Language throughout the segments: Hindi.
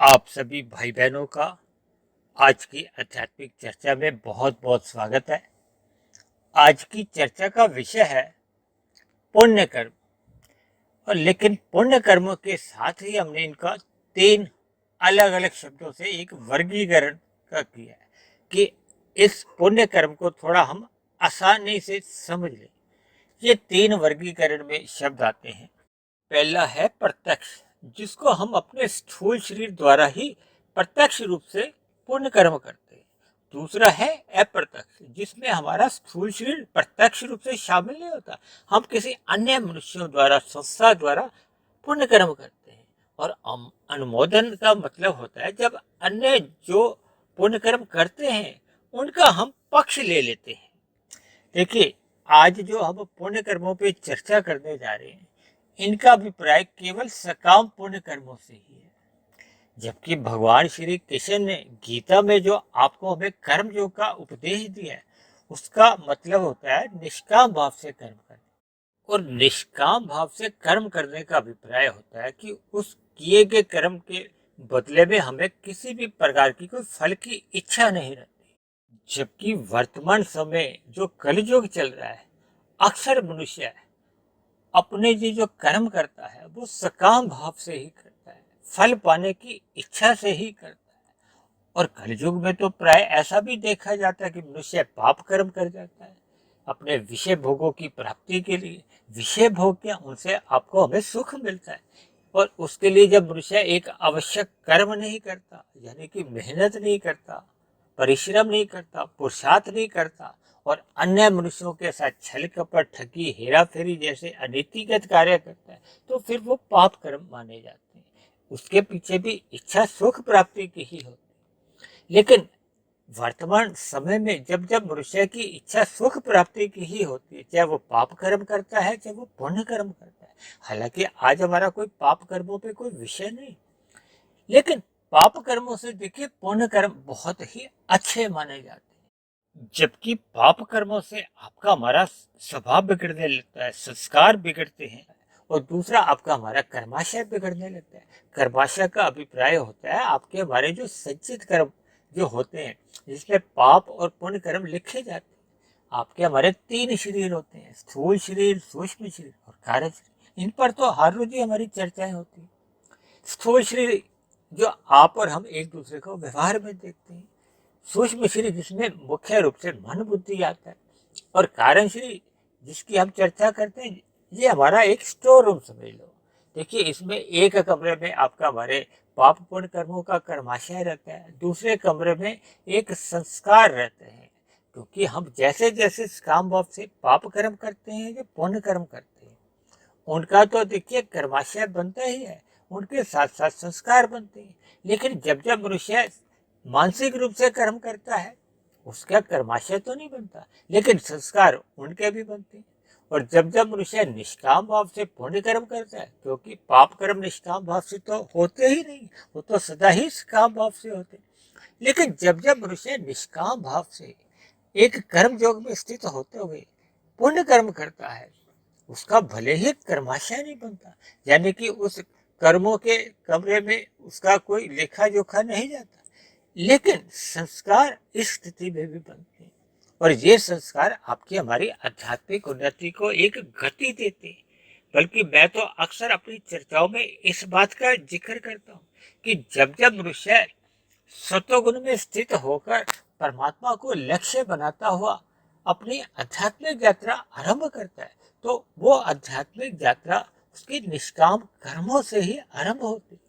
आप सभी भाई बहनों का आज की आध्यात्मिक चर्चा में बहुत बहुत स्वागत है। आज की चर्चा का विषय है पुण्य कर्म। और लेकिन पुण्य कर्मों के साथ ही हमने इनका 3 अलग अलग शब्दों से एक वर्गीकरण का किया है कि इस पुण्य कर्म को थोड़ा हम आसानी से समझ लें। ये 3 वर्गीकरण में शब्द आते हैं। पहला है प्रत्यक्ष, जिसको हम अपने स्थूल शरीर द्वारा ही प्रत्यक्ष रूप से पुण्य कर्म करते हैं। दूसरा है अप्रत्यक्ष, जिसमें हमारा स्थूल शरीर प्रत्यक्ष रूप से शामिल नहीं होता, हम किसी अन्य मनुष्यों द्वारा, संस्था द्वारा पुण्य कर्म करते हैं। और अनुमोदन का मतलब होता है जब अन्य जो पुण्य कर्म करते हैं उनका हम पक्ष ले लेते हैं। देखिए, आज जो हम पुण्य कर्मों पे चर्चा करने जा रहे हैं, इनका अभिप्राय केवल सकाम पुण्य कर्मों से ही है। जबकि भगवान श्री कृष्ण ने गीता में जो आपको हमें कर्म योग का उपदेश दिया है, उसका मतलब होता है निष्काम भाव से कर्म करना। और निष्काम भाव से कर्म करने का अभिप्राय होता है कि उस किए गए कर्म के बदले में हमें किसी भी प्रकार की कोई फल की इच्छा नहीं रहती। जबकि वर्तमान समय जो कलयुग चल रहा है, अक्सर मनुष्य अपने जो कर्म करता है वो सकाम भाव से ही करता है, फल पाने की इच्छा से ही करता है। और कलयुग में तो प्राय ऐसा भी देखा जाता है कि मनुष्य पाप कर्म कर जाता है अपने विषय भोगों की प्राप्ति के लिए। विषय भोग क्या, उनसे आपको हमें सुख मिलता है। और उसके लिए जब मनुष्य एक आवश्यक कर्म नहीं करता, यानी कि मेहनत नहीं करता, परिश्रम नहीं करता, पुरुषार्थ नहीं करता, और अन्य मनुष्यों के साथ छल कपट, ठगी, हेरा फेरी जैसे अनीतिगत कार्य करता है, तो फिर वो पाप कर्म माने जाते हैं। उसके पीछे भी इच्छा सुख प्राप्ति की ही होती है। लेकिन वर्तमान समय में जब जब मनुष्य की इच्छा सुख प्राप्ति की ही होती है, चाहे वो पाप कर्म करता है, चाहे वो पुण्य कर्म करता है। हालांकि आज हमारा कोई पाप कर्मों पे कोई विषय नहीं, लेकिन पाप कर्मों से देखिए पुण्य कर्म बहुत ही अच्छे माने जाते हैं। जबकि पाप कर्मों से आपका हमारा स्वभाव बिगड़ने लगता है, संस्कार बिगड़ते हैं। और दूसरा, आपका हमारा कर्माशय बिगड़ने लगता है। कर्माशय का अभिप्राय होता है आपके हमारे जो संचित कर्म जो होते हैं, जिसमें पाप और पुण्य कर्म लिखे जाते हैं। आपके हमारे 3 शरीर होते हैं, स्थूल शरीर, सूक्ष्म शरीर और कार्य शरीर। इन पर तो हर रोज ही हमारी चर्चाएं होती हैं। स्थूल शरीर जो आप और हम एक दूसरे को व्यवहार में देखते हैं, सूक्ष्म शरीर जिसमें मुख्य रूप से मन बुद्धि आता है, और कारण शरीर जिसकी हम चर्चा करते हैं, ये हमारा एक स्टोर रूम समझ लो। देखिए, इसमें एक कमरे में आपका हमारे पाप पुण्य कर्मों का कर्माशय रहता है, दूसरे कमरे में एक संस्कार रहते हैं। क्योंकि हम जैसे जैसे काम भाव से पाप कर्म करते हैं या पुण्य कर्म करते हैं, उनका तो देखिए कर्माशय बनता ही है, उनके साथ साथ संस्कार बनते हैं। लेकिन जब जब मनुष्य मानसिक रूप से कर्म करता है, उसका कर्माशय तो नहीं बनता, लेकिन संस्कार उनके भी बनते हैं। और जब जब मनुष्य निष्काम भाव से पुण्य कर्म करता है, क्योंकि पाप कर्म निष्काम भाव से तो होते ही नहीं, वो तो सदा ही काम भाव से होते। लेकिन जब जब मनुष्य निष्काम भाव से एक कर्म योग में स्थित होते हुए पुण्य कर्म करता है, उसका भले ही कर्माशय नहीं बनता, यानी कि उस कर्मों के कमरे में उसका कोई लेखा जोखा नहीं जाता, लेकिन संस्कार इस स्थिति में भी बनते हैं। और ये संस्कार आपकी हमारी आध्यात्मिक उन्नति को एक गति देते हैं। बल्कि मैं तो अक्सर अपनी चर्चाओं में इस बात का जिक्र करता हूँ कि जब जब मनुष्य सत्वगुण में स्थित होकर परमात्मा को लक्ष्य बनाता हुआ अपनी आध्यात्मिक यात्रा आरंभ करता है, तो वो आध्यात्मिक यात्रा उसके निष्काम कर्मों से ही आरंभ होती है।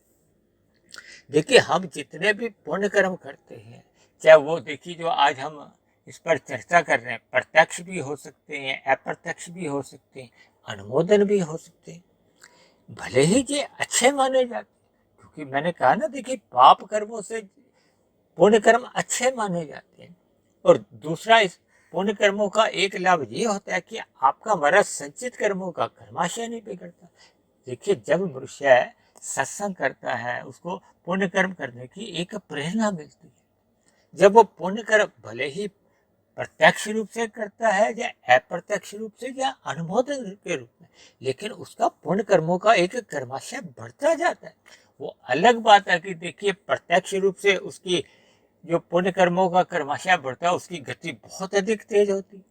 देखिए, हम जितने भी पुण्य कर्म करते हैं, चाहे वो देखिए जो आज हम इस पर चर्चा कर रहे हैं, प्रत्यक्ष भी हो सकते हैं, अप्रत्यक्ष भी हो सकते हैं, अनुमोदन भी हो सकते हैं, भले ही ये अच्छे माने जाते हैं। क्योंकि मैंने कहा ना, देखिए पाप कर्मों से पुण्य कर्म अच्छे माने जाते हैं। और दूसरा, इस पुण्य कर्मों का एक लाभ ये होता है कि आपका हमारा संचित कर्मों का कर्माशय नहीं बिगड़ता। देखिए, जब मनुष्य सत्संग करता है, उसको पुण्य कर्म करने की एक प्रेरणा मिलती है। जब वो पुण्य कर्म भले ही प्रत्यक्ष रूप से करता है या अप्रत्यक्ष रूप से या अनुमोदन के रूप में, लेकिन उसका पुण्य कर्मों का एक कर्माशय बढ़ता जाता है। वो अलग बात है कि देखिए प्रत्यक्ष रूप से उसकी जो पुण्य कर्मों का कर्माशय बढ़ता है उसकी गति बहुत अधिक तेज होती है,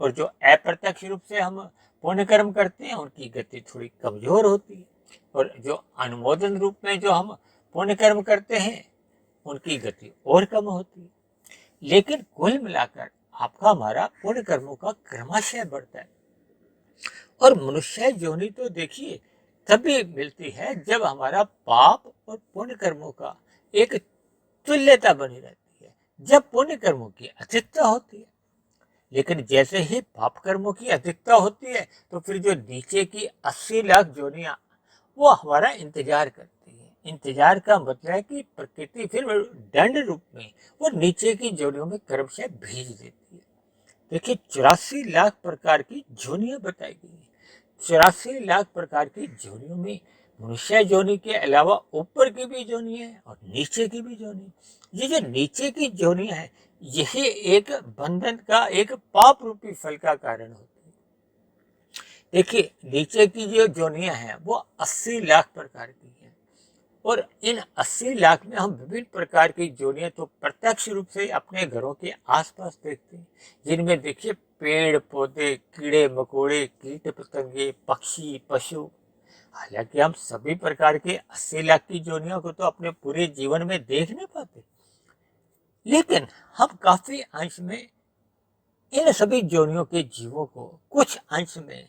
और जो अप्रत्यक्ष रूप से हम पुण्य कर्म करते हैं उनकी गति थोड़ी कमजोर होती है, और जो अनुमोदन रूप में जो हम पुण्य कर्म करते हैं उनकी गति और कम होती है। लेकिन कुल मिलाकर आपका हमारा पुण्य कर्मों का क्रमशः बढ़ता है। और मनुष्य योनि तो देखिए तभी मिलती है जब हमारा पाप और पुण्य कर्मों का एक तुल्यता बनी रहती है, जब पुण्य कर्मों की अधिकता होती है। लेकिन जैसे ही पाप कर्मों की अधिकता होती है तो फिर जो नीचे की 80 लाख योनियां वो हमारा इंतजार करती है। इंतजार का मतलब है कि प्रकृति फिर दंड रूप में वो नीचे की योनियों में क्रमशः भेज देती है। देखिए 84 लाख प्रकार की योनियां बताई गई है। 84 लाख प्रकार की योनियों में मनुष्य योनि के अलावा ऊपर की भी योनि है और नीचे की भी योनि। ये जो नीचे की योनियां है यही एक बंधन का एक पाप रूपी फल का कारण होती है। देखिए नीचे की जो योनियां हैं वो 80 लाख प्रकार की हैं, और इन 80 लाख में हम विभिन्न प्रकार की योनियां तो प्रत्यक्ष रूप से अपने घरों के आसपास देखते हैं, जिनमें देखिए पेड़ पौधे, कीड़े मकोड़े, कीट पतंगे, पक्षी, पशु। हालांकि हम सभी प्रकार के 80 लाख की योनियों को तो अपने पूरे जीवन में देख नहीं पाते, लेकिन हम काफी अंश में इन सभी योनियों के जीवों को कुछ अंश में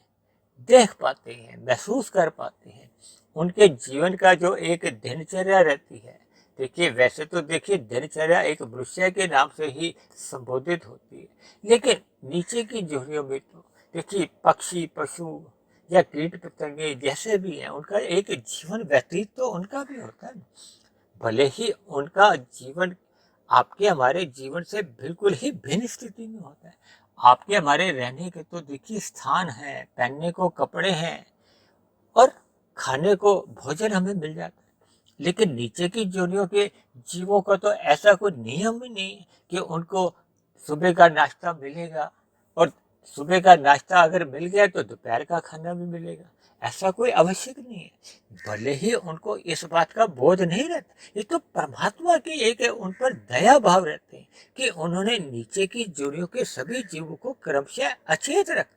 देख पाते हैं, महसूस कर पाते हैं। उनके जीवन का जो एक दिनचर्या रहती है, देखिए वैसे तो देखिए दिनचर्या एक मनुष्य के नाम से ही संबोधित होती है, लेकिन नीचे की योनियों में तो देखिए पक्षी, पशु या कीट पतंगे जैसे भी हैं उनका एक जीवन व्यतीत तो उनका भी होता है। भले ही उनका जीवन आपके हमारे जीवन से बिल्कुल ही भिन्न स्थिति में होता है। आपके हमारे रहने के तो देखिए स्थान है, पहनने को कपड़े हैं और खाने को भोजन हमें मिल जाता है, लेकिन नीचे की योनियों के जीवों का तो ऐसा कोई नियम ही नहीं है कि उनको सुबह का नाश्ता मिलेगा, और सुबह का नाश्ता अगर मिल गया तो दोपहर का खाना भी मिलेगा। ऐसा कोई आवश्यक नहीं है। भले ही उनको इस बात का बोध नहीं रहता, ये तो परमात्मा की एक उन पर दया भाव रहते हैं कि उन्होंने नीचे की योनियों के सभी जीवों को क्रमशः अचेत रखा।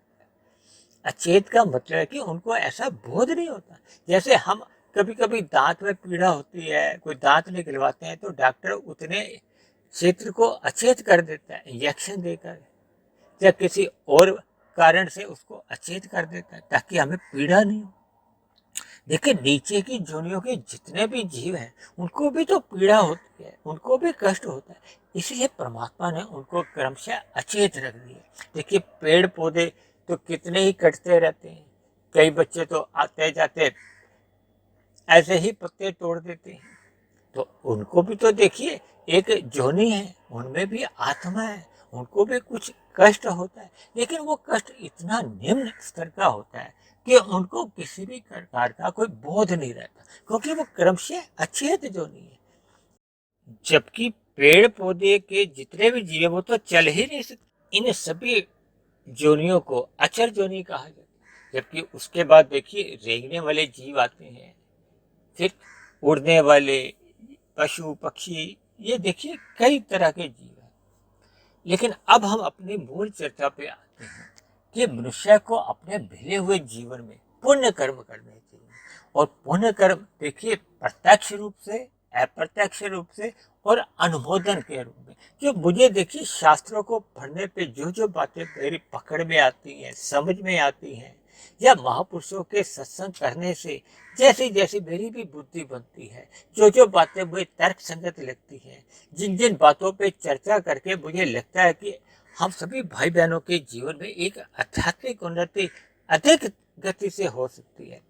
अचेत का मतलब है कि उनको ऐसा बोध नहीं होता। जैसे हम कभी कभी दांत में पीड़ा होती है, कोई दांत निकलवाते हैं तो डॉक्टर उतने क्षेत्र को अचेत कर देता है इंजेक्शन देकर, या किसी और कारण से उसको अचेत कर देता है ताकि हमें पीड़ा नहीं हो। देखिए नीचे की योनियों के जितने भी जीव हैं उनको भी तो पीड़ा होती है, उनको भी कष्ट होता है, इसलिए परमात्मा ने उनको क्रमशः अचेत रख दिया। देखिए पेड़ पौधे तो कितने ही कटते रहते हैं, कई बच्चे तो आते जाते ऐसे ही पत्ते तोड़ देते हैं, तो उनको भी तो देखिए एक योनि है, उनमें भी आत्मा है, उनको भी कुछ कष्ट होता है, लेकिन वो कष्ट इतना निम्न स्तर का होता है कि उनको किसी भी प्रकार का कोई बोध नहीं रहता, क्योंकि वो क्रमशः अचेत योनि है। जबकि पेड़ पौधे के जितने भी जीव हैं वो तो चल ही नहीं सकते, इन सभी योनियों को अचर योनि कहा जाता है। जबकि उसके बाद देखिए रेंगने वाले जीव आते हैं, फिर उड़ने वाले पशु पक्षी, ये देखिए कई तरह के जीव हैं। लेकिन अब हम अपनी मूल चर्चा पे आते हैं कि मनुष्य को अपने भिले हुए जीवन में पुण्य कर्म करने चाहिए, और पुण्य कर्म देखिए प्रत्यक्ष रूप से, अप्रत्यक्ष रूप से और अनुमोदन के रूप में। जो मुझे देखिए शास्त्रों को पढ़ने पे जो जो बातें मेरी पकड़ में आती हैं, समझ में आती हैं, या महापुरुषों के सत्संग करने से जैसी जैसी मेरी भी बुद्धि बनती है, जो जो बातें मुझे तर्क संगत लगती हैं, जिन जिन बातों पे चर्चा करके मुझे लगता है कि हम सभी भाई बहनों के जीवन में एक आध्यात्मिक उन्नति अधिक गति से हो सकती है,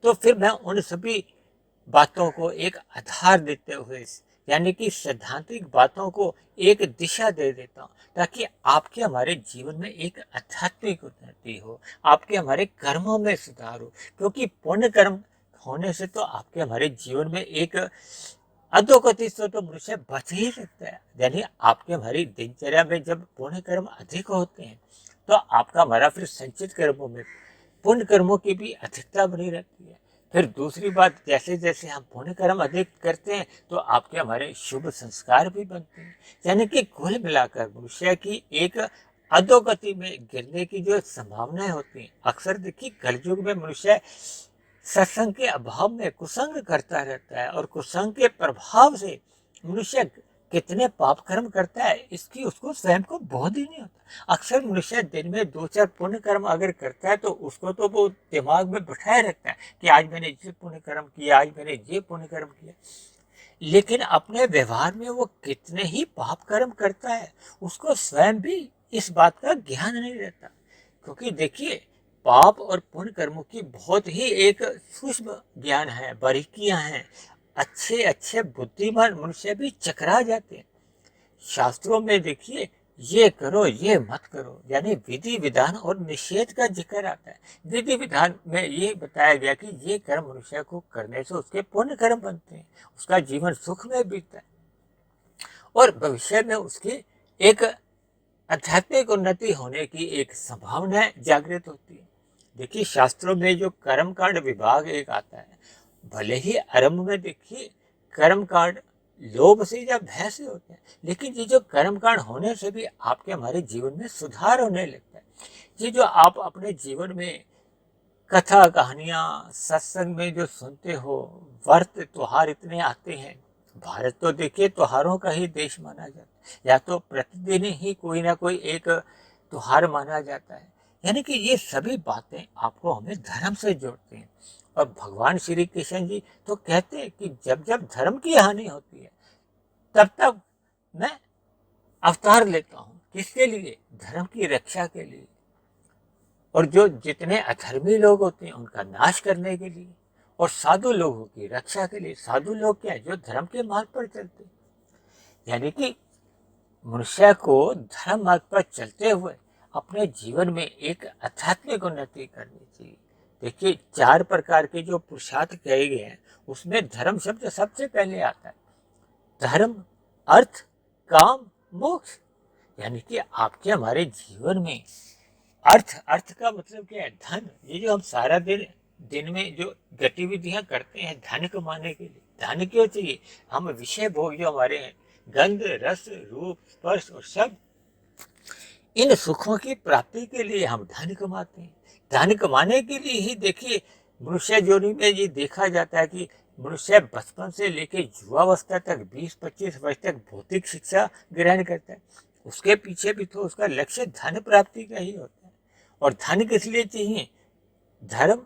तो फिर मैं उन सभी बातों को एक आधार देते हुए, यानी कि सैद्धांतिक बातों को एक दिशा दे देता हूँ, ताकि आपके हमारे जीवन में एक आध्यात्मिक उन्नति हो, आपके हमारे कर्मों में सुधार हो। क्योंकि पुण्य कर्म होने से तो आपके हमारे जीवन में एक अधोगति से तो मनुष्य बच ही सकता है। यानी आपके हमारी दिनचर्या में जब पुण्य कर्म अधिक होते हैं तो आपका हमारा फिर संचित कर्मों में पुण्य कर्मों की भी अधिकता बनी रहती है। फिर दूसरी बात, जैसे जैसे हम पुण्य कर्म अधिक करते हैं तो आपके हमारे शुभ संस्कार भी बनते हैं। यानी कि कुल मिलाकर मनुष्य की एक अधोगति में गिरने की जो संभावनाएं होती हैं, अक्सर देखिए कलयुग में मनुष्य सत्संग के अभाव में कुसंग करता रहता है, और कुसंग के प्रभाव से मनुष्य कितने पाप कर्म करता है इसकी उसको स्वयं को बोध ही नहीं होता। अक्सर मनुष्य दिन में 2-4 पुण्य कर्म अगर करता है तो उसको तो वो दिमाग में बिठाए रखता है कि आज मैंने ये पुण्य कर्म किया, आज मैंने ये पुण्य कर्म किया, लेकिन अपने व्यवहार में वो कितने ही पाप कर्म करता है उसको स्वयं भी इस बात का ज्ञान नहीं रहता। क्योंकि देखिए पाप और पुण्य कर्मों की बहुत ही एक सूक्ष्म ज्ञान है, बारीकियां हैं। अच्छे अच्छे बुद्धिमान मनुष्य भी चकरा जाते हैं। शास्त्रों में देखिए ये करो ये मत करो, यानी विधि विधान और निषेध का जिक्र आता है। विधि विधान में ये बताया गया कि ये कर्म मनुष्य को करने से उसके पुण्य कर्म बनते हैं, उसका जीवन सुख में बीतता है और भविष्य में उसकी एक आध्यात्मिक उन्नति होने की एक संभावना जागृत होती है। देखिए शास्त्रों में जो कर्मकांड विभाग एक आता है, भले ही आरंभ में देखिए कर्मकांड लोभ से या भय से होते हैं, लेकिन ये जो कर्मकांड होने से भी आपके हमारे जीवन में सुधार होने लगता है। ये जो आप अपने जीवन में कथा कहानियां सत्संग में जो सुनते हो, व्रत त्योहार इतने आते हैं। भारत तो देखिए त्योहारों का ही देश माना जाता है, या तो प्रतिदिन ही कोई ना कोई एक त्योहार माना जाता है। यानी कि ये सभी बातें आपको हमें धर्म से जोड़ती हैं। और भगवान श्री कृष्ण जी तो कहते हैं कि जब जब धर्म की हानि होती है तब तब मैं अवतार लेता हूँ। किसके लिए? धर्म की रक्षा के लिए, और जो जितने अधर्मी लोग होते हैं उनका नाश करने के लिए, और साधु लोगों की रक्षा के लिए। साधु लोग क्या है? जो धर्म के मार्ग पर चलते हैं। यानी कि मनुष्य को धर्म मार्ग पर चलते हुए अपने जीवन में एक आध्यात्मिक उन्नति करनी चाहिए। देखिए 4 प्रकार के जो पुरुषार्थ कहे गए हैं उसमें धर्म शब्द सबसे पहले आता है। धर्म, अर्थ, काम, मोक्ष। यानी कि आपके हमारे जीवन में अर्थ का मतलब क्या है? धन। ये जो हम सारा दिन में जो गतिविधियां करते हैं धन कमाने के लिए। धन क्यों चाहिए? हम विषय भोग जो हमारे हैं, गंध रस रूप स्पर्श और शब्द, इन सुखों की प्राप्ति के लिए हम धन कमाते हैं। धन कमाने के लिए ही देखिए मनुष्य जोनी में ये देखा जाता है कि मनुष्य बचपन से लेकर युवावस्था तक 20-25 वर्ष तक भौतिक शिक्षा ग्रहण करता है। उसके पीछे भी तो उसका लक्ष्य धन प्राप्ति का ही होता है। और धन किस लिए चाहिए? धर्म,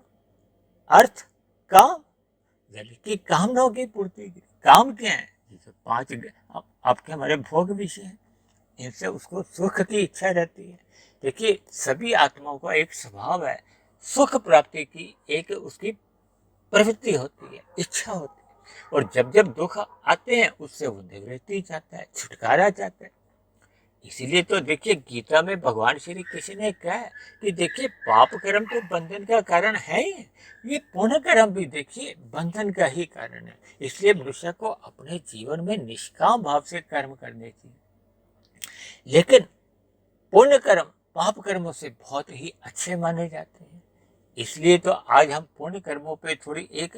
अर्थ, काम, यानी कि कामनाओं की पूर्ति के। काम क्या है? जैसे 5 आपके हमारे भोग विषय हैं, इनसे उसको सुख की इच्छा रहती है। देखिए सभी आत्माओं का एक स्वभाव है, सुख प्राप्ति की एक उसकी प्रवृत्ति होती है, इच्छा होती है। और जब जब दुख आते हैं उससे वो निवृत्ति चाहता है, छुटकारा चाहता है। इसीलिए तो देखिए गीता में भगवान श्री कृष्ण ने कहा है कि देखिए पाप कर्म तो बंधन का कारण है ही, ये पुण्य कर्म भी देखिए बंधन का ही कारण है। इसलिए मनुष्य को अपने जीवन में निष्काम भाव से कर्म करने चाहिए। लेकिन पुण्य कर्म पाप कर्मों से बहुत ही अच्छे माने जाते हैं। इसलिए तो आज हम पुण्य कर्मों पे थोड़ी एक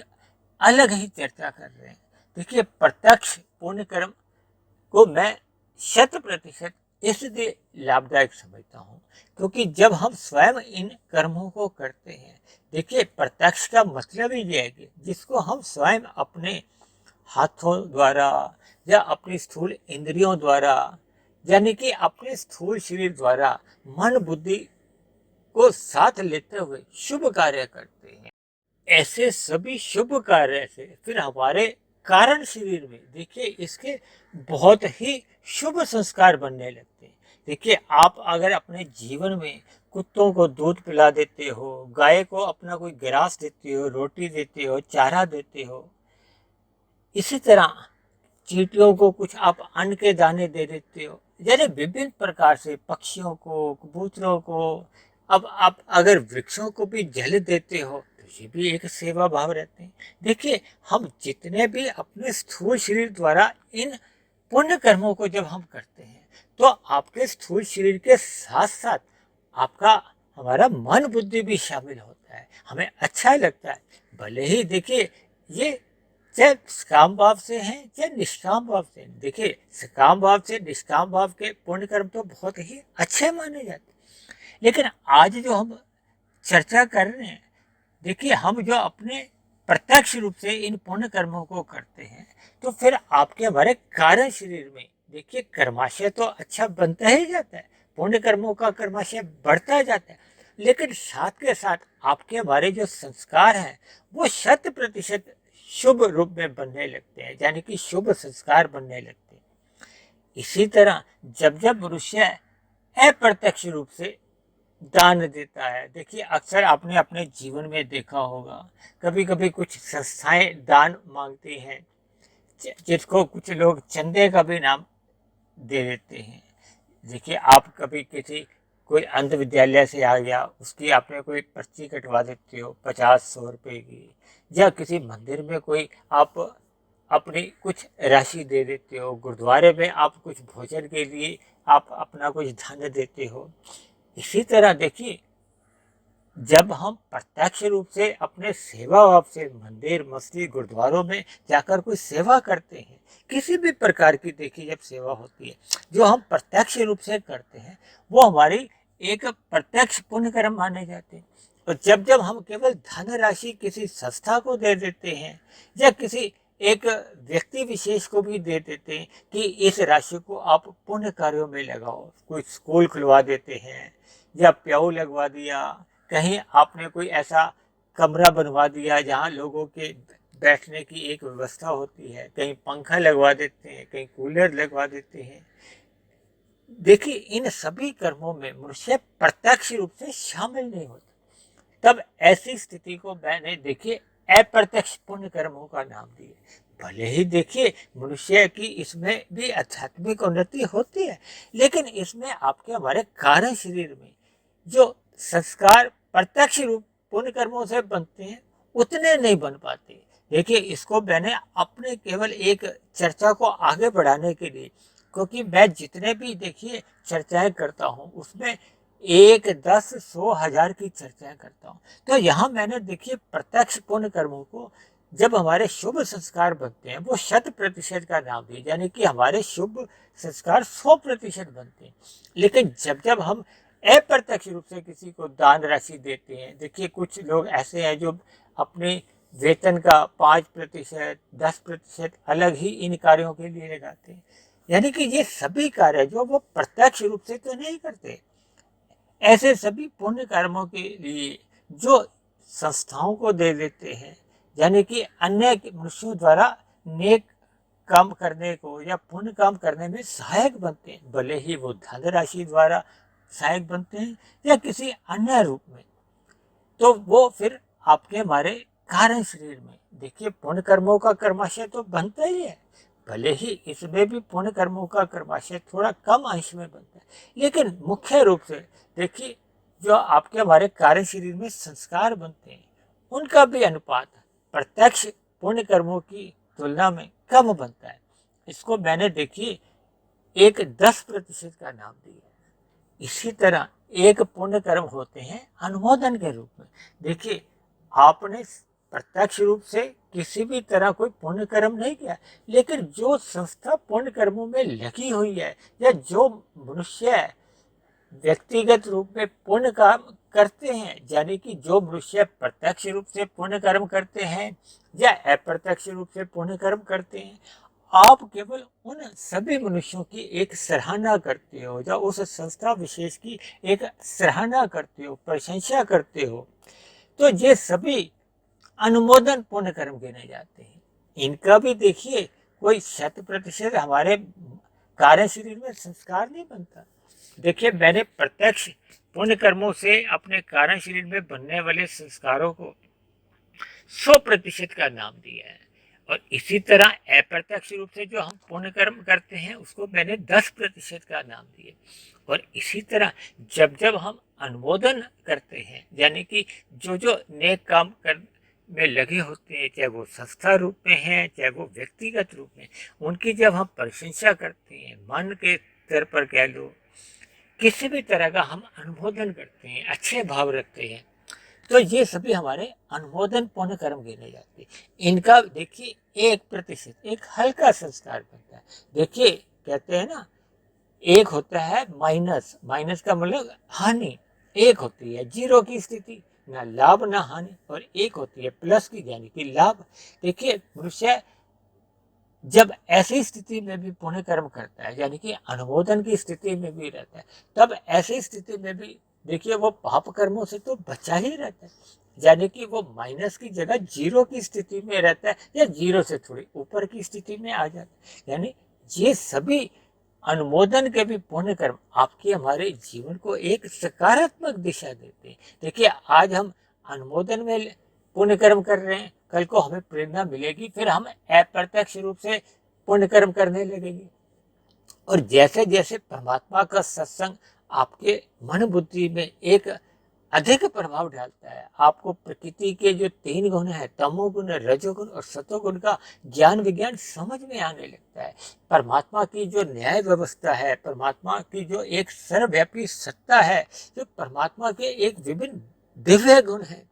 अलग ही चर्चा कर रहे हैं। देखिए प्रत्यक्ष पुण्य कर्म को मैं 100% इसलिए लाभदायक समझता हूँ क्योंकि जब हम स्वयं इन कर्मों को करते हैं, देखिए प्रत्यक्ष का मतलब ही ये है कि जिसको हम स्वयं अपने हाथों द्वारा या अपनी स्थूल इंद्रियों द्वारा, यानी कि अपने स्थूल शरीर द्वारा मन बुद्धि को साथ लेते हुए शुभ कार्य करते हैं। ऐसे सभी शुभ कार्य से फिर हमारे कारण शरीर में देखिए इसके बहुत ही शुभ संस्कार बनने लगते हैं। देखिए आप अगर अपने जीवन में कुत्तों को दूध पिला देते हो, गाय को अपना कोई ग्रास देते हो, रोटी देते हो, चारा देते हो, इसी तरह चींटियों को कुछ आप अन्न के दाने दे देते हो, यानी विभिन्न प्रकार से पक्षियों को, कबूतरों को, अब आप अगर वृक्षों को भी जल देते हो तो ये भी एक सेवा भाव रहते हैं। देखिए हम जितने भी अपने स्थूल शरीर द्वारा इन पुण्य कर्मों को जब हम करते हैं तो आपके स्थूल शरीर के साथ साथ आपका हमारा मन बुद्धि भी शामिल होता है। हमें अच्छा लगता है। भले ही देखिए ये चाहे सकाम भाव से हैं चाहे निष्काम भाव से। देखिए सकाम भाव से निष्काम भाव के पुण्य कर्म तो बहुत ही अच्छे माने जाते हैं, लेकिन आज जो हम चर्चा कर रहे हैं, देखिए हम जो अपने प्रत्यक्ष रूप से इन पुण्य कर्मों को करते हैं, तो फिर आपके हमारे कारण शरीर में देखिए कर्माशय तो अच्छा बनता ही जाता है, पुण्य कर्मों का कर्माशय बढ़ता जाता है, लेकिन साथ के साथ आपके हमारे जो संस्कार हैं वो 100% शुभ रूप में बनने लगते हैं, यानी कि शुभ संस्कार बनने लगते हैं। इसी तरह जब जब मनुष्य अप्रत्यक्ष रूप से दान देता है, देखिए अक्सर आपने अपने जीवन में देखा होगा, कभी कभी कुछ संस्थाएं दान मांगती हैं, जिसको कुछ लोग चंदे का भी नाम दे देते हैं। देखिए आप कभी किसी कोई अंध विद्यालय से आ गया, उसकी आपने कोई पर्ची कटवा देते हो 50-100 रुपये की, या किसी मंदिर में कोई आप अपनी कुछ राशि दे देते हो, गुरुद्वारे में आप कुछ भोजन के लिए आप अपना कुछ धन देते हो। इसी तरह देखिए जब हम प्रत्यक्ष रूप से अपने सेवा भाव से मंदिर मस्जिद गुरुद्वारों में जाकर कोई सेवा करते हैं, किसी भी प्रकार की देखिए जब सेवा होती है जो हम प्रत्यक्ष रूप से करते हैं, वो हमारी एक प्रत्यक्ष पुण्य कर्म माने जाते हैं। और जब जब हम केवल धन राशि किसी संस्था को दे देते हैं या किसी एक व्यक्ति विशेष को भी दे देते हैं कि इस राशि को आप पुण्य कार्यों में लगाओ, कोई स्कूल खुलवा देते हैं या प्याऊ लगवा दिया, कहीं आपने कोई ऐसा कमरा बनवा दिया जहाँ लोगों के बैठने की एक व्यवस्था होती है, कहीं पंखा लगवा देते हैं, कहीं कूलर लगवा देते हैं। देखिए इन सभी कर्मों में मनुष्य प्रत्यक्ष रूप से शामिल नहीं होता, तब ऐसी स्थिति को मैंने देखिए अप्रत्यक्ष पुण्य कर्मों का नाम दिया। भले ही देखिए मनुष्य की इसमें भी आध्यात्मिक उन्नति होती है, लेकिन इसमें आपके हमारे कारण शरीर में जो संस्कार प्रत्यक्ष रूप पुण्य कर्मों से बनते हैं उतने नहीं बन पाते। देखिए इसको मैंने अपने केवल एक चर्चा को आगे बढ़ाने के लिए, क्योंकि मैं जितने भी देखिए चर्चाएं करता हूँ उसमें 1, 10, 100, 1000 की चर्चाएं करता हूँ, तो यहाँ मैंने देखिए प्रत्यक्ष पुण्य कर्मों को जब हमारे शुभ संस्कार बनते हैं वो 100% का नाम दिया, यानी कि हमारे शुभ संस्कार 100% बनते हैं। लेकिन जब जब हम अप्रत्यक्ष रूप से किसी को दान राशि देते हैं, देखिए कुछ लोग ऐसे हैं जो अपने वेतन का 5%, 10% अलग ही इन कार्यों के लिए लगाते हैं, यानी कि ये सभी कार्य जो वो प्रत्यक्ष रूप से तो नहीं करते, ऐसे सभी पुण्य कर्मों के लिए जो संस्थाओं को दे देते हैं, यानी कि अन्य मनुष्यों द्वारा नेक काम करने को या पुण्य काम करने में सहायक बनते हैं, भले ही वो धन राशि द्वारा सहायक बनते हैं या किसी अन्य रूप में, तो वो फिर आपके हमारे कारण शरीर में देखिए पुण्य कर्मों का कर्माशय तो बनता ही है, भले ही इसमें भी पुण्य कर्मों का कर्माशय थोड़ा कम अंश में बनता है, लेकिन मुख्य रूप से देखिए जो आपके हमारे कार्य शरीर में संस्कार बनते हैं उनका भी अनुपात प्रत्यक्ष पुण्य कर्मों की तुलना में कम बनता है। इसको मैंने देखिए एक 10% का नाम दिया। इसी तरह एक पुण्य कर्म होते हैं अनुमोदन के रूप में। देखिए आपने प्रत्यक्ष रूप से किसी भी तरह कोई पुण्य कर्म नहीं किया, लेकिन जो संस्था पुण्य कर्मों में लगी हुई है या जो मनुष्य व्यक्तिगत रूप में पुण्य काम करते हैं, यानी कि जो मनुष्य प्रत्यक्ष रूप से पुण्य कर्म करते हैं या अप्रत्यक्ष रूप से पुण्य कर्म करते हैं, आप केवल उन सभी मनुष्यों की एक सराहना करते हो या उस संस्था विशेष की एक सराहना करते हो, प्रशंसा करते हो, तो ये सभी अनुमोदन पुण्य कर्म गिने जाते हैं। इनका भी देखिए कोई 100% हमारे कार्य शरीर में संस्कार नहीं बनता। देखिए मैंने प्रत्यक्ष पुण्य कर्मों से अपने कारण शरीर में बनने वाले संस्कारों को 100% का नाम दिया है, और इसी तरह अप्रत्यक्ष रूप से जो हम पुण्य कर्म करते हैं उसको मैंने 10% का नाम दिया। और इसी तरह जब जब हम अनुमोदन करते हैं, यानी कि जो जो नेक काम कर में लगे होते हैं, चाहे वो संस्था रूप में है चाहे वो व्यक्तिगत रूप में, उनकी जब हम प्रशंसा करते हैं, मन के स्तर पर कह लो, किसी भी तरह का हम अनुमोदन करते हैं, अच्छे भाव रखते हैं, तो ये सभी हमारे अनुमोदन पुण्य कर्म गिने जाते हैं। इनका देखिए 1%, एक हल्का संस्कार बनता है। देखिए कहते हैं ना, एक होता है माइनस, माइनस का मतलब हानि, एक होती है जीरो की स्थिति, ना लाभ ना हानि, और एक होती है प्लस की, यानी कि लाभ। देखिए मनुष्य जब ऐसी स्थिति में भी पुण्य कर्म करता है, यानी कि अनुमोदन की स्थिति में भी रहता है, तब ऐसी स्थिति में भी देखिए वो पाप कर्मों से तो बचा ही रहता है, यानी कि वो माइनस की जगह जीरो की स्थिति में रहता है, या जीरो से थोड़ी ऊपर की स्थिति में आ जाता है। यानी ये सभी अनुमोदन के भी पुण्य कर्म आपके हमारे जीवन को एक सकारात्मक दिशा देते हैं। देखिए आज हम अनुमोदन में पुण्य कर्म कर रहे हैं, कल को हमें प्रेरणा मिलेगी, फिर हम अप्रत्यक्ष रूप से पुण्य कर्म करने लगेंगे। और जैसे जैसे परमात्मा का सत्संग आपके मन बुद्धि में एक अधिक प्रभाव डालता है, आपको प्रकृति के जो 3 गुण है, तमोगुण, रजोगुण और सतोगुण का ज्ञान विज्ञान समझ में आने लगता है। परमात्मा की जो न्याय व्यवस्था है, परमात्मा की जो एक सर्वव्यापी सत्ता है, जो परमात्मा के एक विभिन्न दिव्य गुण है,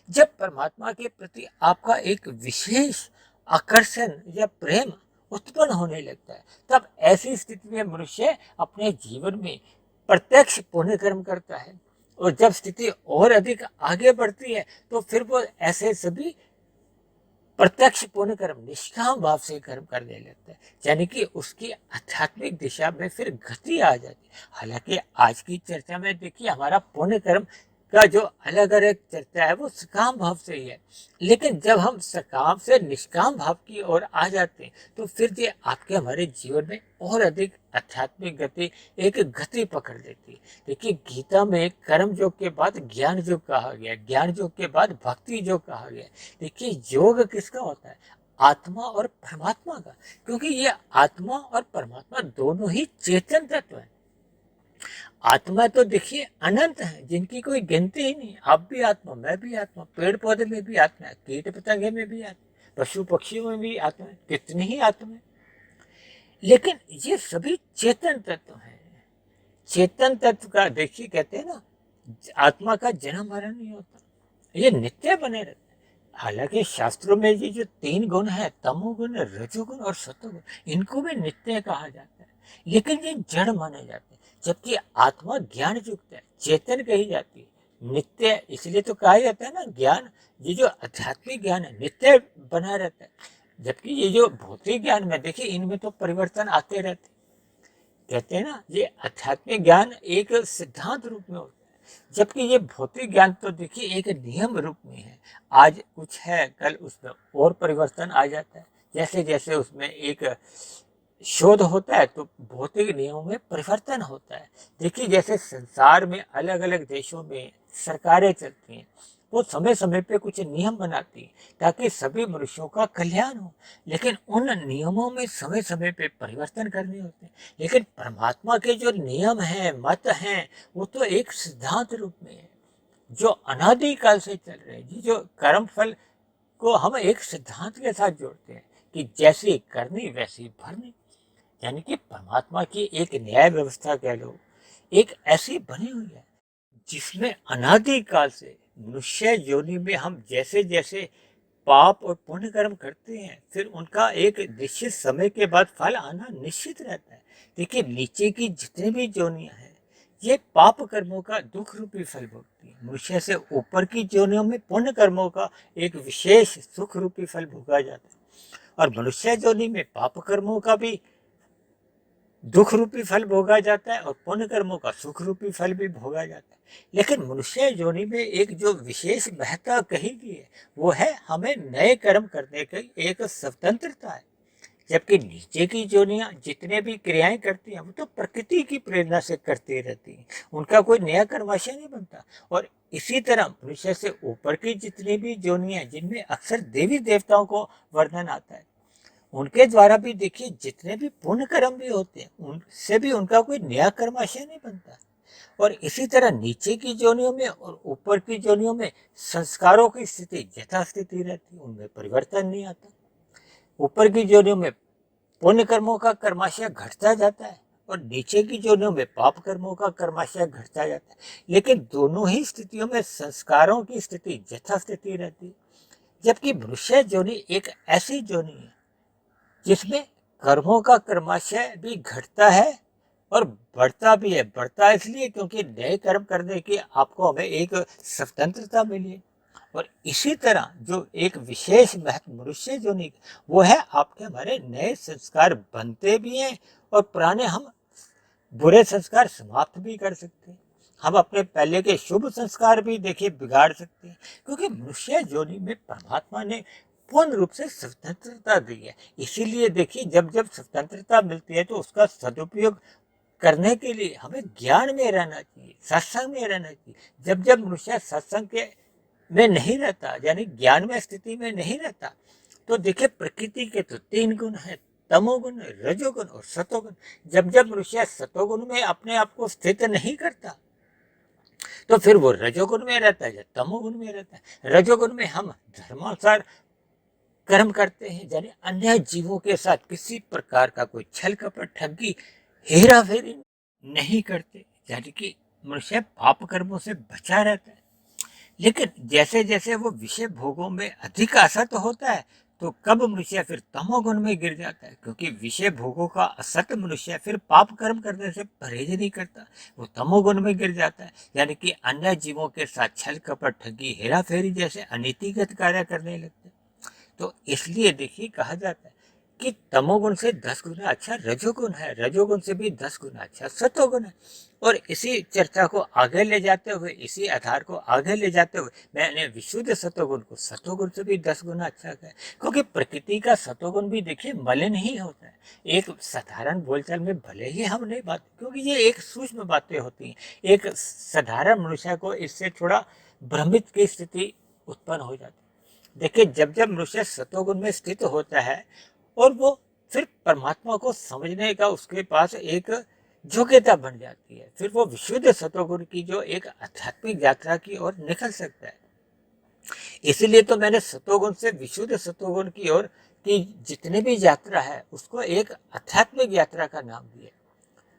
जब परमात्मा के प्रति आपका एक विशेष आकर्षण या प्रेम उत्पन्न होने लगता है, तब ऐसी स्थिति में मनुष्य अपने जीवन में प्रत्यक्ष पुण्य कर्म करता है। और जब स्थिति और अधिक आगे बढ़ती है तो फिर वो ऐसे सभी प्रत्यक्ष पुण्य कर्म निष्काम भाव से कर्म करने लगता है, यानी कि उसकी आध्यात्मिक दिशा में फिर गति आ जाती है। हालांकि आज की चर्चा में देखिए हमारा पुण्य कर्म का जो अलग अलग चर्चा है वो सकाम भाव से ही है, लेकिन जब हम सकाम से निष्काम भाव की ओर आ जाते हैं तो फिर ये आपके हमारे जीवन में और अधिक आध्यात्मिक गति, एक गति पकड़ लेती है। देखिए गीता में कर्म योग के बाद ज्ञान योग कहा गया, ज्ञान योग के बाद भक्ति योग कहा गया। देखिए योग किसका होता है? आत्मा और परमात्मा का, क्योंकि ये आत्मा और परमात्मा दोनों ही चेतन तत्व है। आत्मा तो देखिए अनंत है, जिनकी कोई गिनती ही नहीं। आप भी आत्मा, मैं भी आत्मा, पेड़ पौधे में भी आत्मा है, कीट पतंगे में भी आत्मा, पशु पक्षियों में भी आत्मा है, कितनी ही आत्मा है। लेकिन ये सभी चेतन तत्व हैं। चेतन तत्व का देखिए कहते हैं ना, आत्मा का जन्म मरण नहीं होता, ये नित्य बने रहते हैं। हालांकि शास्त्रों में ये जो 3 गुण है, तमोगुण, रजोगुण और सतोगुण, इनको भी नित्य कहा जाता है, लेकिन ये जड़ माने जाते हैं। जबकि आत्मा ज्ञान युक्त है, चेतन कही जाती है, नित्य इसलिए तो कहा जाता है ना, ज्ञान, ये जो आध्यात्मिक ज्ञान है नित्य बना रहता है। जबकि ये जो भौतिक ज्ञान में देखिए इनमें तो परिवर्तन आते रहते। कहते हैं ना, ये आध्यात्मिक ज्ञान एक सिद्धांत रूप में होता है, जबकि ये भौतिक ज्ञान तो देखिए एक नियम रूप में है। आज कुछ है, कल उसमें और परिवर्तन आ जाता है। जैसे जैसे उसमें एक शोध होता है तो भौतिक नियमों में परिवर्तन होता है। देखिए जैसे संसार में अलग अलग देशों में सरकारें चलती हैं, वो समय समय पे कुछ नियम बनाती हैं ताकि सभी मनुष्यों का कल्याण हो, लेकिन उन नियमों में समय समय पे परिवर्तन करने होते हैं। लेकिन परमात्मा के जो नियम हैं, मत हैं, वो तो एक सिद्धांत रूप में है, जो अनादिकाल से चल रहे हैं। जो कर्म फल को हम एक सिद्धांत के साथ जोड़ते हैं कि जैसी करनी वैसी भरनी, यानी कि परमात्मा की एक न्याय व्यवस्था कह लो, एक ऐसी बनी हुई है जिसमें अनादिकाल से मनुष्य योनि में हम जैसे जैसे पाप और पुण्य कर्म करते हैं, फिर उनका एक निश्चित समय के बाद फल आना निश्चित रहता है। देखिए नीचे की जितनी भी जोनियां हैं, ये पाप कर्मों का दुख रूपी फल भोगती है। मनुष्य से ऊपर की जोनियों में पुण्य कर्मों का एक विशेष सुख रूपी फल भोगा जाता है, और मनुष्य जोनि में पाप कर्मों का भी दुख रूपी फल भोगा जाता है और पुण्य कर्मों का सुख रूपी फल भी भोगा जाता है। लेकिन मनुष्य योनि में एक जो विशेष महत्ता कही गई है, वो है हमें नए कर्म करने की एक स्वतंत्रता है। जबकि नीचे की योनियां जितने भी क्रियाएं करती हैं वो तो प्रकृति की प्रेरणा से करती रहती हैं, उनका कोई नया कर्माशय नहीं बनता। और इसी तरह मनुष्य से ऊपर की जितनी भी योनियां, जिनमें अक्सर देवी देवताओं को वर्णन आता है, उनके द्वारा भी देखिए जितने भी पुण्य कर्म भी होते हैं, उनसे भी उनका कोई नया कर्माशय नहीं बनता। और इसी तरह नीचे की जोनियों में और ऊपर की जोनियों में संस्कारों की स्थिति यथास्थिति रहती है, उनमें परिवर्तन नहीं आता। ऊपर की जोनियों में पुण्य कर्मों का कर्माशय घटता जाता है और नीचे की जोनियों में पाप कर्मों का कर्माशय घटता जाता है। लेकिन दोनों ही स्थितियों में संस्कारों की स्थिति यथास्थिति रहती है। जबकि मनुष्य जोनि एक ऐसी जोनि है जिसमें कर्मों का कर्माशय भी घटता है और बढ़ता भी है। बढ़ता इसलिए क्योंकि नए कर्म करने की आपको हमें एक स्वतंत्रता मिली है। और इसी तरह जो एक विशेष महत्व मनुष्य जोनि वो है, आपके हमारे नए संस्कार बनते भी हैं और पुराने हम बुरे संस्कार समाप्त भी कर सकते हैं। हम अपने पहले के शुभ संस्कार भी देखिए बिगाड़ सकते हैं, क्योंकि मनुष्य जोनि में परमात्मा ने पूर्ण रूप से स्वतंत्रता दी है। इसीलिए देखिए जब जब स्वतंत्रता मिलती है तो उसका सदुपयोग करने के लिए हमें ज्ञान में रहना चाहिए, सत्संग में रहना चाहिए। जब जब मनुष्य सत्संग के में नहीं रहता, यानी ज्ञान में स्थिति में नहीं रहता, तो देखिए प्रकृति के तो 3 गुण है, तमोगुण, रजोगुण और सतोगुण। जब जब मनुष्य सतोगुण में अपने आप को स्थित नहीं करता तो फिर वो रजोगुण में रहता है या तमोगुण में रहता है। रजोगुण में हम धर्मानुसार कर्म करते हैं, यानी अन्य जीवों के साथ किसी प्रकार का कोई छल कपट, ठगी, हेरा फेरी नहीं करते, यानी कि मनुष्य पाप कर्मों से बचा रहता है। लेकिन जैसे जैसे वो विषय भोगों में अधिक आसक्त होता है तो कब मनुष्य फिर तमोगुण में गिर जाता है, क्योंकि विषय भोगों का असत मनुष्य फिर पाप कर्म करने से परहेज नहीं करता, वो तमोगुण में गिर जाता है। यानी कि अन्य जीवों के साथ छल कपट, ठगी, हेरा फेरी जैसे अनीतिगत कार्य करने लगते हैं। तो इसलिए देखिए कहा जाता है कि तमोगुण से 10 गुना अच्छा रजोगुण है, रजोगुण से भी 10 गुना अच्छा सतोगुण है। और इसी चर्चा को आगे ले जाते हुए, इसी आधार को आगे ले जाते हुए मैंने विशुद्ध सतोगुण को सतोगुण से भी 10 गुना अच्छा कहा, क्योंकि प्रकृति का सतोगुण भी देखिए मलिन ही होता है। एक साधारण बोलचाल में भले ही हम नहीं बात, क्योंकि ये एक सूक्ष्म बातें होती हैं, एक साधारण मनुष्य को इससे थोड़ा भ्रमित की स्थिति उत्पन्न हो जाती है। देखिए जब जब मनुष्य सतोगुण में स्थित होता है और वो फिर परमात्मा को समझने का उसके पास एक योग्यता बन जाती है, फिर वो विशुद्ध सतोगुण की जो एक आध्यात्मिक यात्रा की ओर निकल सकता है। इसलिए तो मैंने सतोगुण से विशुद्ध सतोगुण की ओर की जितनी भी यात्रा है उसको एक आध्यात्मिक यात्रा का नाम दिया।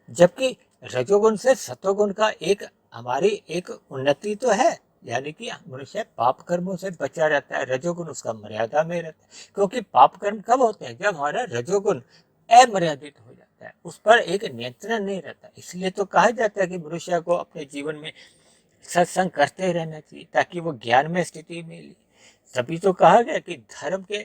जबकि रजोगुण से सतोगुण का एक हमारी एक उन्नति तो है, यानी कि मनुष्य पाप कर्मों से बचा रहता है, रजोगुण उसका मर्यादा में रहता है। क्योंकि पाप कर्म कब होते हैं, जब हमारा रजोगुण अमर्यादित हो जाता है, उस पर एक नियंत्रण नहीं रहता। इसलिए तो कहा जाता है कि मनुष्य को अपने जीवन में सत्संग करते रहना चाहिए ताकि वो ज्ञान में स्थिति में ले। तभी तो कहा गया कि धर्म के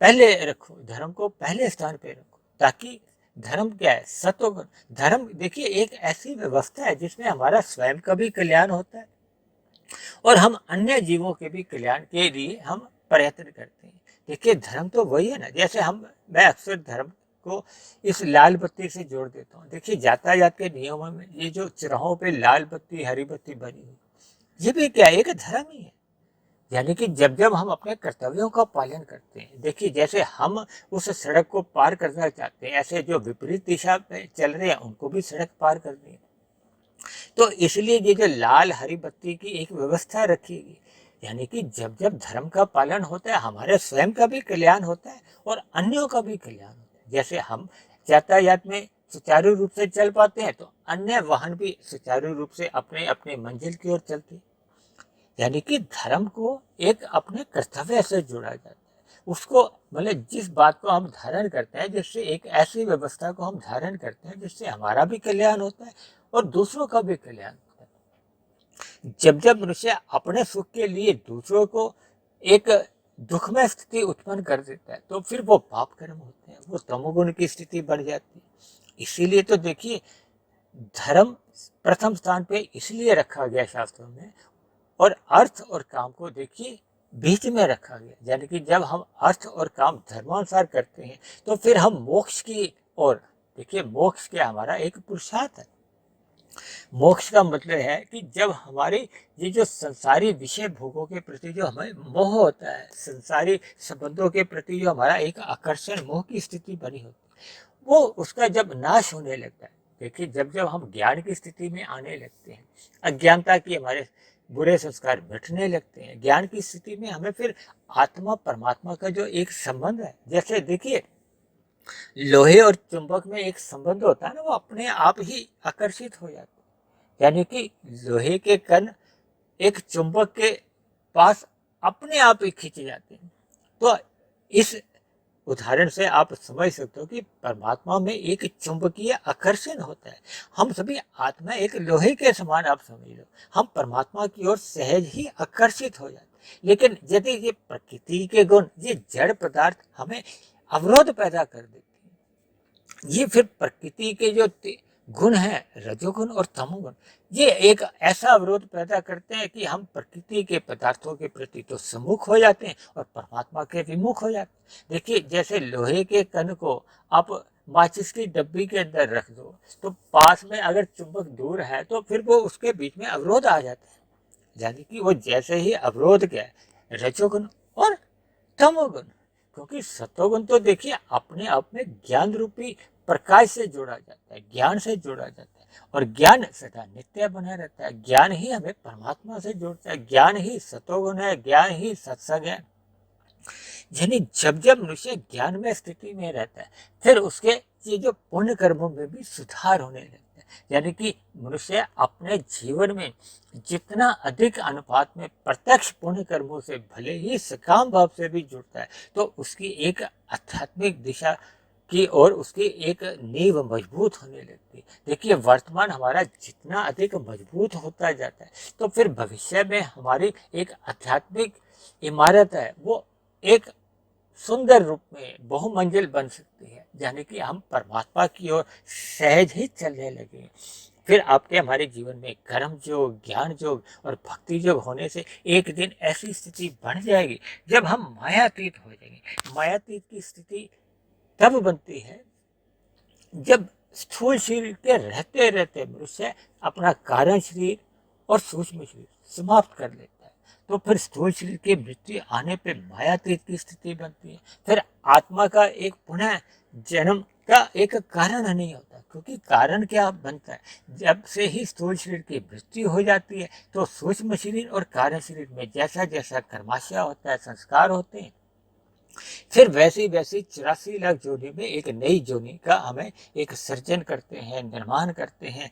पहले रखो, धर्म को पहले स्थान पे रखो, ताकि धर्म क्या है, सतोगुण। धर्म देखिए एक ऐसी व्यवस्था है जिसमें हमारा स्वयं का भी कल्याण होता है और हम अन्य जीवों के भी कल्याण के लिए हम प्रयत्न करते हैं। देखिए धर्म तो वही है ना, जैसे मैं अक्सर धर्म को इस लाल बत्ती से जोड़ देता हूँ। देखिए यातायात के नियमों में ये जो चौराहों पे लाल बत्ती, हरी बत्ती बनी हुई, ये भी क्या एक धर्म ही है। यानी कि जब जब हम अपने कर्तव्यों का पालन करते हैं, देखिए जैसे हम उस सड़क को पार करना चाहते हैं, ऐसे जो विपरीत दिशा में चल रहे हैं उनको भी सड़क पार करनी है। तो इसलिए ये जो लाल हरी बत्ती की एक व्यवस्था रखी गई, यानी कि जब जब धर्म का पालन होता है हमारे स्वयं का भी कल्याण होता है और अन्यों का भी कल्याण होता है। जैसे हम यातायात में सुचारू रूप से चल पाते हैं तो अन्य वाहन भी सुचारू रूप से अपने अपने मंजिल की ओर चलते हैं। यानी कि धर्म को एक अपने कर्तव्य से जोड़ा जाता है, उसको मतलब जिस बात को हम धारण करते हैं, जिससे एक ऐसी व्यवस्था को हम धारण करते हैं जिससे हमारा भी कल्याण होता है और दूसरों का भी कल्याण होता है। जब जब मनुष्य अपने सुख के लिए दूसरों को एक दुखमय स्थिति उत्पन्न कर देता है तो फिर वो पाप कर्म होते हैं, वो तमोगुण की स्थिति बढ़ जाती है। इसीलिए तो देखिए धर्म प्रथम स्थान पे इसलिए रखा गया शास्त्रों में, और अर्थ और काम को देखिए बीच में रखा गया। यानी कि जब हम अर्थ और काम धर्मानुसार करते हैं तो फिर हम मोक्ष की ओर, देखिए मोक्ष क्या हमारा एक पुरुषार्थ है। मोक्ष का मतलब है कि जब हमारे ये जो संसारी विषय भोगों के प्रति जो हमें मोह होता है, संसारी संबंधों के प्रति जो हमारा एक आकर्षण मोह की स्थिति बनी होती है, वो उसका जब नाश होने लगता है। देखिए जब जब हम ज्ञान की स्थिति में आने लगते हैं, अज्ञानता की हमारे बुरे संस्कार मिटने लगते हैं, ज्ञान की स्थिति में हमें फिर आत्मा परमात्मा का जो एक संबंध है, जैसे देखिए लोहे और चुंबक में एक संबंध होता है ना, वो अपने आप ही आकर्षित हो जाते हैं। यानी कि लोहे के कण एक चुंबक के पास अपने आप ही खींचे जाते हैं। तो इस उदाहरण से आप समझ सकते हो कि परमात्मा में एक चुंबकीय आकर्षण होता है। हम सभी आत्मा एक लोहे के समान आप समझ लो, हम परमात्मा की ओर सहज ही आकर्षित हो जाते हैं। लेकिन यदि ये प्रकृति के गुण, ये जड़ पदार्थ हमें अवरोध पैदा कर देते हैं, ये फिर प्रकृति के जो गुण है, रजोगुण और तमोगुण, ये एक ऐसा अवरोध पैदा करते हैं कि हम प्रकृति के पदार्थों के प्रति तो सम्मुख हो जाते हैं और परमात्मा के विमुख हो जाते हैं। देखिए, जैसे लोहे के कण को आप माचिस की डब्बी के अंदर रख दो, तो पास में अगर चुंबक दूर है तो फिर वो उसके बीच में अवरोध आ जाता है। यानी कि वो जैसे ही अवरोध क्या है, रजोगुण और तमोगुण, क्योंकि सतोगुण तो देखिए अपने आप में ज्ञान रूपी प्रकाश से जोड़ा जाता है, ज्ञान से जोड़ा जाता है, और ज्ञान सदा नित्य बना रहता है। ज्ञान ही हमें परमात्मा से जोड़ता है, ज्ञान ही सतोगुण है, ज्ञान ही सत्संग है। यानी जब जब मनुष्य ज्ञान में स्थिति में रहता है, फिर उसके ये जो पुण्य कर्मों में भी सुधार होने लगता है। यानी कि मनुष्य अपने जीवन में जितना अधिक अनुपात में प्रत्यक्ष पुण्य कर्मों से भले ही सकाम भाव से भी जुड़ता है, तो उसकी एक आध्यात्मिक दिशा की ओर उसकी एक नींव मजबूत होने लगती है। देखिए, वर्तमान हमारा जितना अधिक मजबूत होता जाता है, तो फिर भविष्य में हमारी एक आध्यात्मिक इमारत है, वो एक सुंदर रूप में बहुमंजिल बन सकती है। यानी कि हम परमात्मा की ओर सहज ही चलने लगे। फिर आपके हमारे जीवन में कर्म योग, ज्ञान योग और भक्ति योग होने से एक दिन ऐसी स्थिति बन जाएगी जब हम मायातीत हो जाएंगे। मायातीत की स्थिति तब बनती है जब स्थूल शरीर के रहते रहते मनुष्य अपना कारण शरीर और सूक्ष्म शरीर समाप्त कर लेता है। तो फिर स्थूल शरीर की मृत्यु आने पे मायातीत की स्थिति बनती है। फिर आत्मा का एक पुनः जन्म का एक कारण नहीं होता, क्योंकि कारण क्या बनता है, जब से ही स्थूल शरीर की मृत्यु हो जाती है तो सूक्ष्म शरीर और कारण शरीर में जैसा जैसा कर्माशय होता है, संस्कार होते हैं, फिर वैसी वैसी 84 लाख जोनी में एक नई जोनी का हमें एक सर्जन करते हैं, निर्माण करते हैं।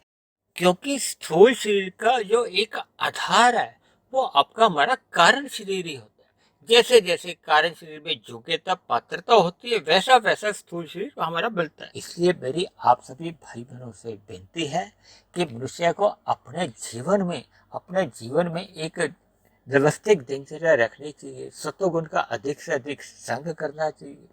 क्योंकि स्थूल शरीर का जो एक आधार है, वो आपका हमारा कारण शरीर ही होता है। जैसे जैसे कारण शरीर में योग्यता पात्रता होती है, वैसा वैसा स्थूल शरीर हमारा बनता है। इसलिए मेरी आप सभी भाई बहनों से विनती है कि मनुष्य को अपने जीवन में एक व्यवस्थित दिनचर्या रखनी चाहिए। सतोगुण का अधिक से अधिक संग करना चाहिए,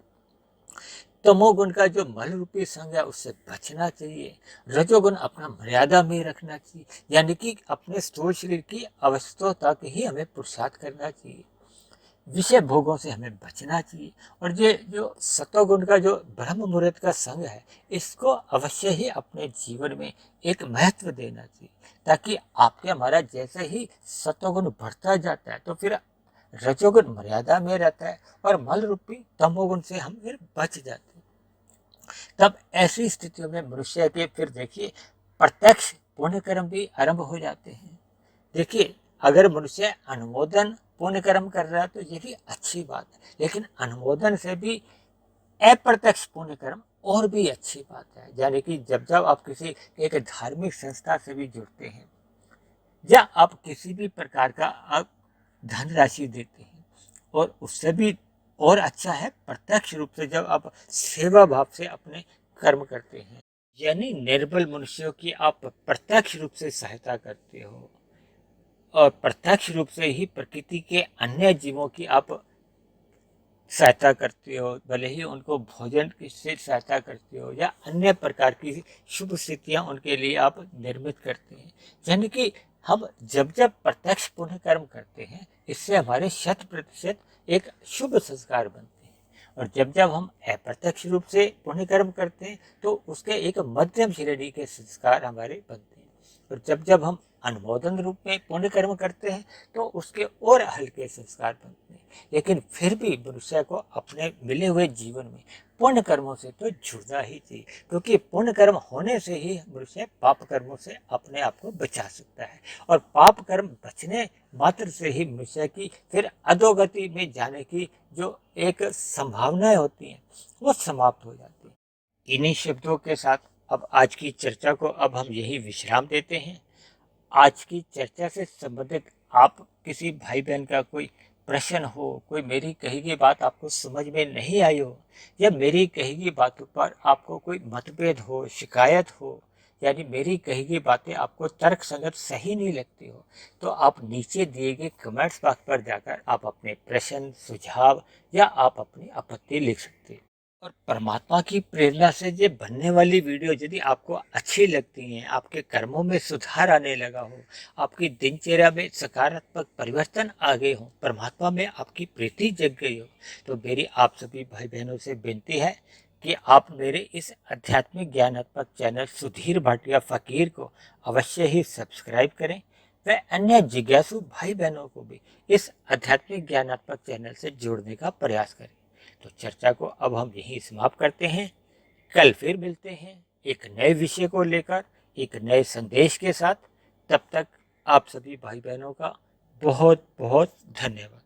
तमोगुण का जो मल रूपी संग है उससे बचना चाहिए, रजोगुण अपना मर्यादा में रखना चाहिए। यानी कि अपने स्थूल शरीर की अवस्था तक ही हमें पुरुषार्थ करना चाहिए, विषय भोगों से हमें बचना चाहिए। और ये जो सतोगुण का जो ब्रह्म मुहूर्त का संग है, इसको अवश्य ही अपने जीवन में एक महत्व देना चाहिए, ताकि आपके हमारा जैसे ही सतोगुण बढ़ता जाता है तो फिर रजोगुण मर्यादा में रहता है और मल रूपी तमोगुण से हम फिर बच जाते हैं। तब ऐसी स्थितियों में मनुष्य के फिर देखिए प्रत्यक्ष पुण्य कर्म भी आरंभ हो जाते हैं। देखिए, अगर मनुष्य अनुमोदन पुण्य कर्म कर रहा है तो ये भी अच्छी बात है, लेकिन अनुमोदन से भी अप्रत्यक्ष पुण्य कर्म और भी अच्छी बात है। यानी कि जब जब आप किसी एक धार्मिक संस्था से भी जुड़ते हैं या आप किसी भी प्रकार का आप धनराशि देते हैं, और उससे भी और अच्छा है प्रत्यक्ष रूप से जब आप सेवा भाव से अपने कर्म करते हैं, यानी निर्बल मनुष्यों की आप प्रत्यक्ष रूप से सहायता करते हो, और प्रत्यक्ष रूप से ही प्रकृति के अन्य जीवों की आप सहायता करते हो, भले ही उनको भोजन से सहायता करते हो या अन्य प्रकार की शुभ स्थितियां उनके लिए आप निर्मित करते हैं। यानी कि हम जब जब प्रत्यक्ष पुण्य कर्म करते हैं, इससे हमारे 100% एक शुभ संस्कार बनते हैं, और जब जब हम अप्रत्यक्ष रूप से पुण्य कर्म करते हैं तो उसके एक मध्यम श्रेणी के संस्कार हमारे बनते हैं, और जब जब हम अनुमोदन रूप में पुण्य कर्म करते हैं तो उसके और हल्के संस्कार बनते हैं। लेकिन फिर भी मनुष्य को अपने मिले हुए जीवन में पुण्य कर्मों से तो जुड़ना ही चाहिए, क्योंकि पुण्य कर्म होने से ही मनुष्य पाप कर्मों से अपने आप को बचा सकता है, और पाप कर्म बचने मात्र से ही मनुष्य की फिर अधोगति में जाने की जो एक संभावनाएं होती हैं वो समाप्त हो जाती है। इन्हीं शब्दों के साथ अब आज की चर्चा को अब हम यही विश्राम देते हैं। आज की चर्चा से संबंधित आप किसी भाई बहन का कोई प्रश्न हो, कोई मेरी कही गई बात आपको समझ में नहीं आई हो, या मेरी कही गई बातों पर आपको कोई मतभेद हो, शिकायत हो, यानी मेरी कही गई बातें आपको तर्क संगत सही नहीं लगती हो, तो आप नीचे दिए गए कमेंट्स बॉक्स पर जाकर आप अपने प्रश्न, सुझाव या आप अपनी आपत्ति लिख सकते हैं। और परमात्मा की प्रेरणा से ये बनने वाली वीडियो यदि आपको अच्छी लगती हैं, आपके कर्मों में सुधार आने लगा हो, आपकी दिनचर्या में सकारात्मक परिवर्तन आ गए हो, परमात्मा में आपकी प्रीति जग गई हो, तो मेरी आप सभी भाई बहनों से विनती है कि आप मेरे इस आध्यात्मिक ज्ञानात्मक चैनल सुधीर भाटिया फ़कीर को अवश्य ही सब्सक्राइब करें व अन्य जिज्ञासु भाई बहनों को भी इस आध्यात्मिक ज्ञानात्मक चैनल से जोड़ने का प्रयास करें। तो चर्चा को अब हम यहीं समाप्त करते हैं। कल फिर मिलते हैं एक नए विषय को लेकर, एक नए संदेश के साथ। तब तक आप सभी भाई बहनों का बहुत बहुत धन्यवाद।